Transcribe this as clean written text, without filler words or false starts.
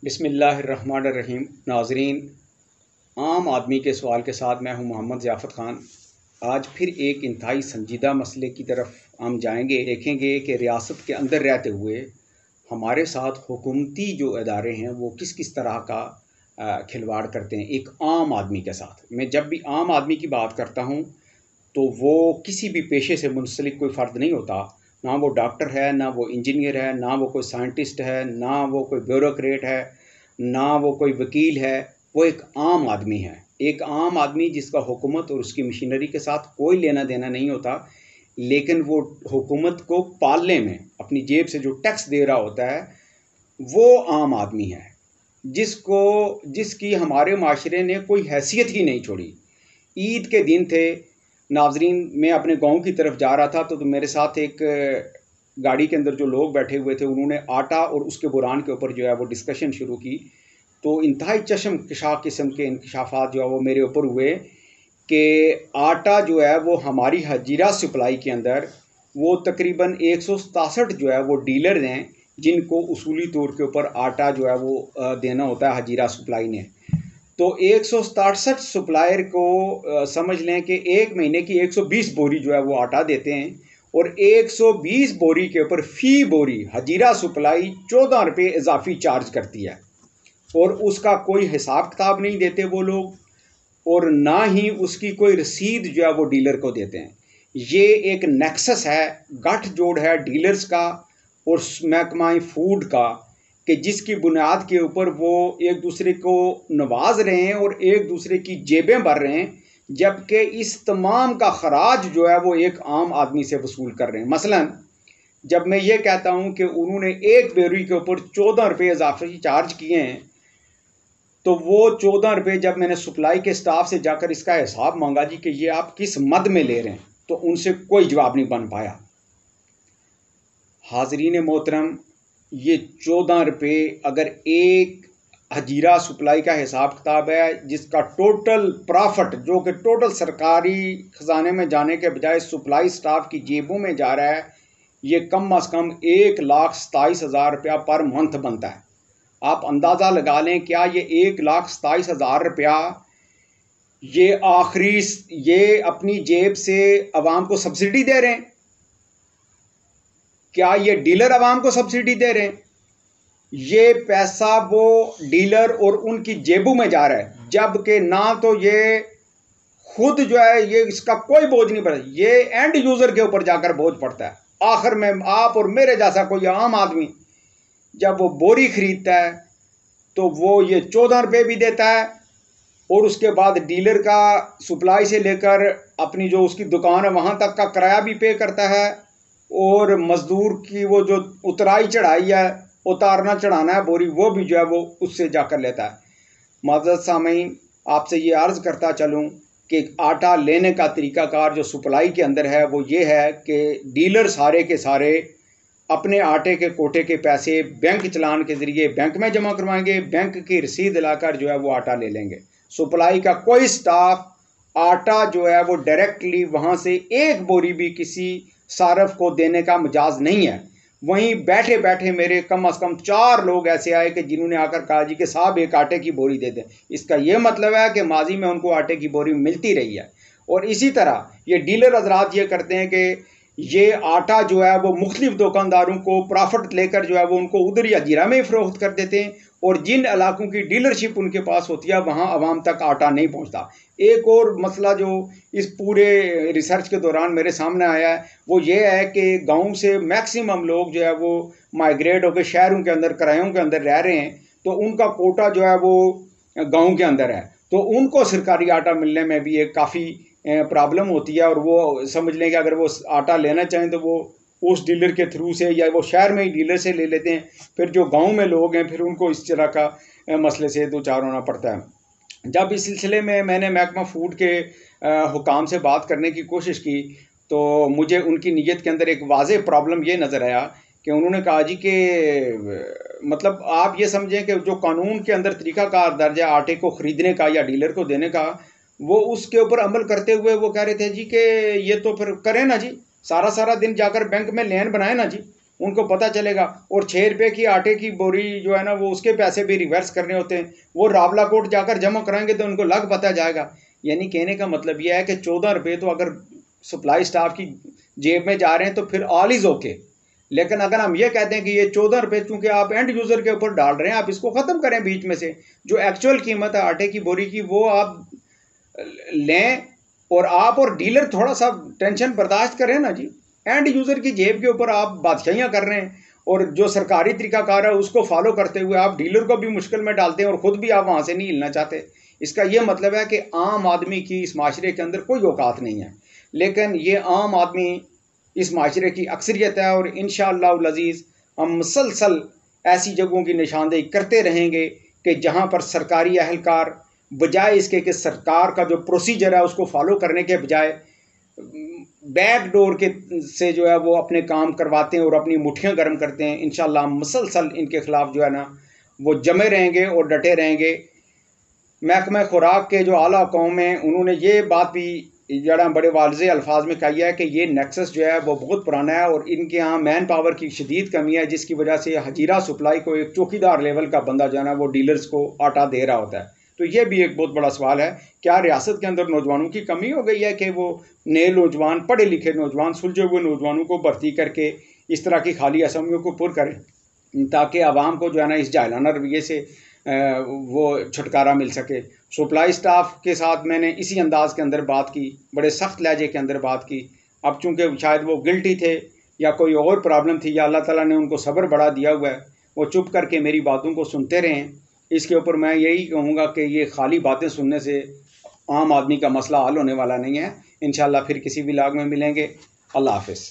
बिस्मिल्लाहिर्रहमानिर्रहीम। नाज़रीन, आम आदमी के सवाल के साथ मैं हूं मोहम्मद ज़ियाफ़त ख़ान। आज फिर एक इंतहाई संजीदा मसले की तरफ हम जाएंगे। देखेंगे कि रियासत के अंदर रहते हुए हमारे साथ हुकूमती जो इदारे हैं वो किस किस तरह का खिलवाड़ करते हैं एक आम आदमी के साथ। मैं जब भी आम आदमी की बात करता हूँ तो वो किसी भी पेशे से मुंसलिक कोई फ़र्द नहीं होता। ना वो डॉक्टर है, ना वो इंजीनियर है, ना वो कोई साइंटिस्ट है, ना वो कोई ब्यूरोक्रेट है, ना वो कोई वकील है। वो एक आम आदमी है, एक आम आदमी जिसका हुकूमत और उसकी मशीनरी के साथ कोई लेना देना नहीं होता, लेकिन वो हुकूमत को पालने में अपनी जेब से जो टैक्स दे रहा होता है वो आम आदमी है, जिसकी हमारे माशरे ने कोई हैसियत ही नहीं छोड़ी। ईद के दिन थे नाजरीन, मैं अपने गांव की तरफ जा रहा था तो मेरे साथ एक गाड़ी के अंदर जो लोग बैठे हुए थे उन्होंने आटा और उसके बुरान के ऊपर जो है वो डिस्कशन शुरू की। तो इंतहाई चशम कशा किस्म के इंकशाफात जो है वो मेरे ऊपर हुए कि आटा जो है वो हमारी हजीरा सप्लाई के अंदर वो तकरीबन 167 जो है वो डीलर हैं जिनको उसूली तौर के ऊपर आटा जो है वो देना होता है हजीरा सप्लाई ने। तो 167 सप्लायर को समझ लें कि एक महीने की 120 बोरी जो है वो आटा देते हैं और 120 बोरी के ऊपर फ़ी बोरी हजीरा सप्लाई 14 रुपये इजाफी चार्ज करती है और उसका कोई हिसाब किताब नहीं देते वो लोग और ना ही उसकी कोई रसीद जो है वो डीलर को देते हैं। ये एक नेक्सस है, गठजोड़ है डीलर्स का और महकमा फूड का कि जिसकी बुनियाद के ऊपर वो एक दूसरे को नवाज रहे हैं और एक दूसरे की जेबें भर रहे हैं, जबकि इस तमाम का खराज जो है वो एक आम आदमी से वसूल कर रहे हैं। मसलन जब मैं ये कहता हूँ कि उन्होंने एक बोरी के ऊपर 14 रुपये इजाफी चार्ज किए हैं, तो वो 14 रुपये जब मैंने सप्लाई के स्टाफ से जाकर इसका हिसाब मांगा जी कि ये आप किस मद में ले रहे हैं, तो उनसे कोई जवाब नहीं बन पाया। हाजरीन मोहतरम, ये 14 रुपये अगर एक हजीरा सप्लाई का हिसाब किताब है जिसका टोटल प्रॉफिट जो कि टोटल सरकारी ख़जाने में जाने के बजाय सप्लाई स्टाफ की जेबों में जा रहा है, ये कम अज़ कम 1,27,000 रुपया पर मंथ बनता है। आप अंदाज़ा लगा लें, क्या ये 1,27,000 रुपया ये अपनी जेब से अवाम को सब्सिडी दे रहे हैं? क्या ये डीलर अवाम को सब्सिडी दे रहे हैं? ये पैसा वो डीलर और उनकी जेबों में जा रहा है, जबकि ना तो ये खुद जो है ये इसका कोई बोझ नहीं पड़ता, ये एंड यूज़र के ऊपर जाकर बोझ पड़ता है। आखिर में आप और मेरे जैसा कोई आम आदमी जब वो बोरी खरीदता है तो वो ये 14 रुपये भी देता है और उसके बाद डीलर का सप्लाई से लेकर अपनी जो उसकी दुकान है वहाँ तक का किराया भी पे करता है और मज़दूर की वो जो उतराई चढ़ाई है, उतारना चढ़ाना है बोरी, वो भी जो है वो उससे जाकर लेता है। माज़रत सामीन, आपसे ये अर्ज़ करता चलूँ कि आटा लेने का तरीक़ाकार जो सप्लाई के अंदर है वो ये है कि डीलर सारे के सारे अपने आटे के कोटे के पैसे बैंक चलान के ज़रिए बैंक में जमा करवाएंगे, बैंक की रसीद लाकर जो है वो आटा ले लेंगे। सप्लाई का कोई स्टाफ आटा जो है वो डायरेक्टली वहाँ से एक बोरी भी किसी सारफ को देने का मजाज नहीं है। वहीं बैठे बैठे मेरे कम अज़ कम 4 लोग ऐसे आए कि जिन्होंने आकर कहा जी कि साहब एक आटे की बोरी दे दें। इसका ये मतलब है कि माजी में उनको आटे की बोरी मिलती रही है। और इसी तरह ये डीलर हजरात ये करते हैं कि ये आटा जो है वो मुख्तलिफ दुकानदारों को प्रॉफिट लेकर जो है वो उनको उधर या हजीरा में ही फ़रोख्त कर देते हैं और जिन इलाकों की डीलरशिप उनके पास होती है वहाँ आवाम तक आटा नहीं पहुँचता। एक और मसला जो इस पूरे रिसर्च के दौरान मेरे सामने आया है वो ये है कि गांव से मैक्सिमम लोग जो है वो माइग्रेट होकर शहरों के अंदर किरायों के अंदर रह रहे हैं, तो उनका कोटा जो है वो गांव के अंदर है, तो उनको सरकारी आटा मिलने में भी एक काफ़ी प्रॉब्लम होती है। और वो समझ लें कि अगर वो आटा लेना चाहें तो वो उस डीलर के थ्रू से या वो शहर में ही डीलर से ले लेते हैं, फिर जो गांव में लोग हैं फिर उनको इस तरह का मसले से दो चार होना पड़ता है। जब इस सिलसिले में मैंने महकमा फूड के हुकाम से बात करने की कोशिश की तो मुझे उनकी नीयत के अंदर एक वाज़ेह प्रॉब्लम ये नज़र आया कि उन्होंने कहा जी कि मतलब आप ये समझें कि जो कानून के अंदर तरीक़ाकार दर्ज है आटे को ख़रीदने का या डीलर को देने का, वो उसके ऊपर अमल करते हुए वो कह रहे थे जी कि ये तो फिर करें ना जी, सारा सारा दिन जाकर बैंक में लेन बनाए ना जी, उनको पता चलेगा। और 6 रुपये की आटे की बोरी जो है ना, वो उसके पैसे भी रिवर्स करने होते हैं, वो रावला कोट जाकर जमा कराएंगे तो उनको लग पता जाएगा। यानी कहने का मतलब यह है कि 14 रुपये तो अगर सप्लाई स्टाफ की जेब में जा रहे हैं तो फिर ऑल इज ओके। लेकिन अगर हम ये कहते हैं कि ये 14 रुपये चूंकि आप एंड यूज़र के ऊपर डाल रहे हैं, आप इसको ख़त्म करें बीच में से, जो एक्चुअल कीमत है आटे की बोरी की वो आप लें, और आप और डीलर थोड़ा सा टेंशन बर्दाश्त करें ना जी। एंड यूज़र की जेब के ऊपर आप बादशाहियाँ कर रहे हैं, और जो सरकारी तरीकाकार है उसको फॉलो करते हुए आप डीलर को भी मुश्किल में डालते हैं और ख़ुद भी आप वहाँ से नहीं हिलना चाहते। इसका ये मतलब है कि आम आदमी की इस माशरे के अंदर कोई औकात नहीं है। लेकिन ये आम आदमी इस माशरे की अक्सरियत है, और इंशाअल्लाह अज़ीज़ हम मुसलसल ऐसी जगहों की निशानदेही करते रहेंगे कि जहाँ पर सरकारी अहलकार बजाय इसके कि सरकार का जो प्रोसीजर है उसको फॉलो करने के बजाय बैक डोर के से जो है वो अपने काम करवाते हैं और अपनी मुट्ठियाँ गर्म करते हैं। इंशाअल्लाह मुसलसल इनके ख़िलाफ़ जो है ना वो जमे रहेंगे और डटे रहेंगे। महकमा खुराक के जो आला कौम हैं उन्होंने ये बात भी जरा बड़े वाज़े अल्फाज में कही है कि ये नेक्सस जो है वो बहुत पुराना है और इनके यहाँ मैन पावर की शदीद कमी है, जिसकी वजह से हजीरा सप्लाई को एक चौकीदार लेवल का बंदा जो है ना वो डीलर्स को आटा दे रहा होता है। तो ये भी एक बहुत बड़ा सवाल है, क्या रियासत के अंदर नौजवानों की कमी हो गई है कि वो नए नौजवान, पढ़े लिखे नौजवान, सुलझे हुए नौजवानों को भर्ती करके इस तरह की खाली असामियों को पुर करें, ताकि आवाम को जो है ना इस जाहिलाना रवैये से वो छुटकारा मिल सके। सप्लाई स्टाफ के साथ मैंने इसी अंदाज के अंदर बात की, बड़े सख्त लहजे के अंदर बात की। अब चूँकि शायद वो गिल्टी थे या कोई और प्रॉब्लम थी, या अल्लाह ताला ने उनको सब्र बढ़ा दिया हुआ है, वो चुप करके मेरी बातों को सुनते रहें। इसके ऊपर मैं यही कहूँगा कि ये खाली बातें सुनने से आम आदमी का मसला हल होने वाला नहीं है। इंशाअल्लाह फिर किसी व्लॉग में मिलेंगे। अल्लाह हाफ़िज़।